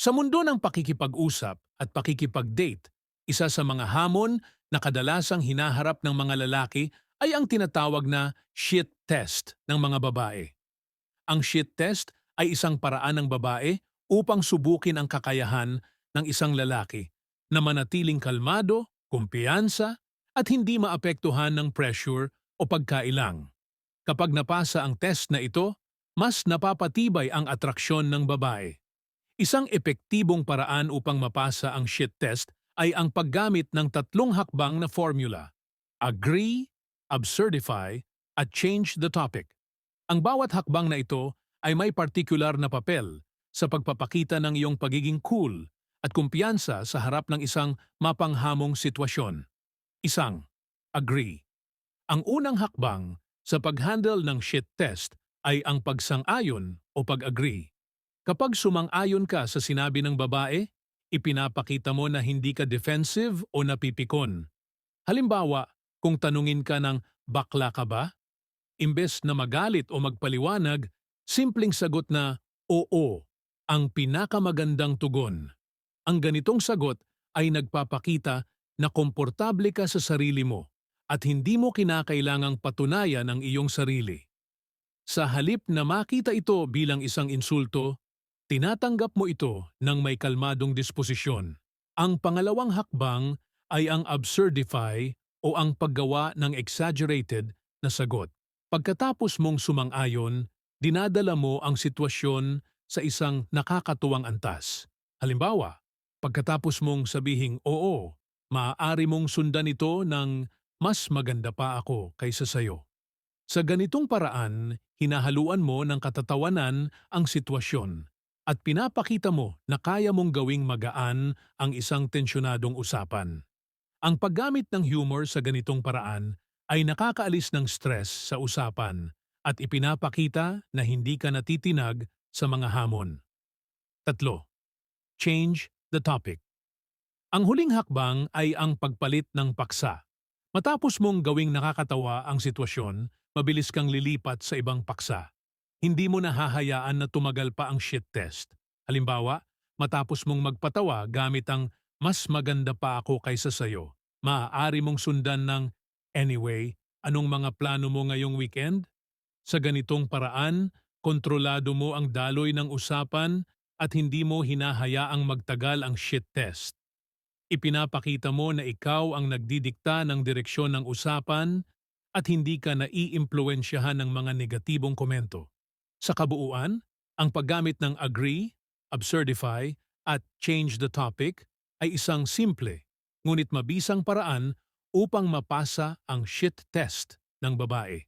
Sa mundo ng pakikipag-usap at pakikipag-date, isa sa mga hamon na kadalasang hinaharap ng mga lalaki ay ang tinatawag na shit test ng mga babae. Ang shit test ay isang paraan ng babae upang subukin ang kakayahan ng isang lalaki na manatiling kalmado, kumpiyansa, at hindi maapektuhan ng pressure o pagkailang. Kapag napasa ang test na ito, mas napapatibay ang atraksyon ng babae. Isang epektibong paraan upang mapasa ang shit test ay ang paggamit ng tatlong hakbang na formula: agree, absurdify, at change the topic. Ang bawat hakbang na ito ay may partikular na papel sa pagpapakita ng iyong pagiging cool at kumpiyansa sa harap ng isang mapanghamong sitwasyon. Isang, agree. Ang unang hakbang sa pag-handle ng shit test ay ang pagsang-ayon o pag-agree. Kapag sumang-ayon ka sa sinabi ng babae, ipinapakita mo na hindi ka defensive o napipikon. Halimbawa, kung tanungin ka ng bakla ka ba? Imbes na magalit o magpaliwanag, simpleng sagot na oo ang pinakamagandang tugon. Ang ganitong sagot ay nagpapakita na komportable ka sa sarili mo at hindi mo kinakailangang patunayan ang iyong sarili. Sa halip na makita ito bilang isang insulto, tinatanggap mo ito ng may kalmadong disposisyon. Ang pangalawang hakbang ay ang absurdify o ang paggawa ng exaggerated na sagot. Pagkatapos mong sumang-ayon, dinadala mo ang sitwasyon sa isang nakakatuwang antas. Halimbawa, pagkatapos mong sabihing oo, maaari mong sundan ito ng mas maganda pa ako kaysa sayo. Sa ganitong paraan, hinahaluan mo ng katatawanan ang sitwasyon at pinapakita mo na kaya mong gawing magaan ang isang tensyonadong usapan. Ang paggamit ng humor sa ganitong paraan ay nakakaalis ng stress sa usapan at ipinapakita na hindi ka natitinag sa mga hamon. Tatlo, change the topic. Ang huling hakbang ay ang pagpalit ng paksa. Matapos mong gawing nakakatawa ang sitwasyon, mabilis kang lilipat sa ibang paksa. Hindi mo nahahayaan na tumagal pa ang shit test. Halimbawa, matapos mong magpatawa gamit ang mas maganda pa ako kaysa sayo, maaari mong sundan ng anyway, anong mga plano mo ngayong weekend? Sa ganitong paraan, kontrolado mo ang daloy ng usapan at hindi mo hinahayaang magtagal ang shit test. Ipinapakita mo na ikaw ang nagdidikta ng direksyon ng usapan at hindi ka naiimpluwensyahan ng mga negatibong komento. Sa kabuuan, ang paggamit ng agree, absurdify, at change the topic ay isang simple ngunit mabisang paraan upang mapasa ang shit test ng babae.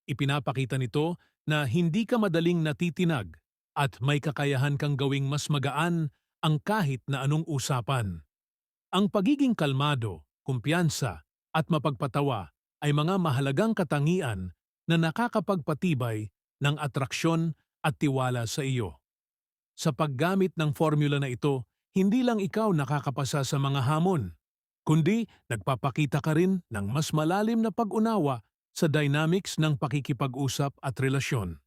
Ipinapakita nito na hindi ka madaling natitinag at may kakayahan kang gawing mas magaan ang kahit na anong usapan. Ang pagiging kalmado, kumpiyansa, at mapagpatawa ay mga mahalagang katangian na nakakapagpatibay ng atraksyon at tiwala sa iyo. Sa paggamit ng formula na ito, hindi lang ikaw nakakapasa sa mga hamon, kundi nagpapakita ka rin ng mas malalim na pag-unawa sa dynamics ng pakikipag-usap at relasyon.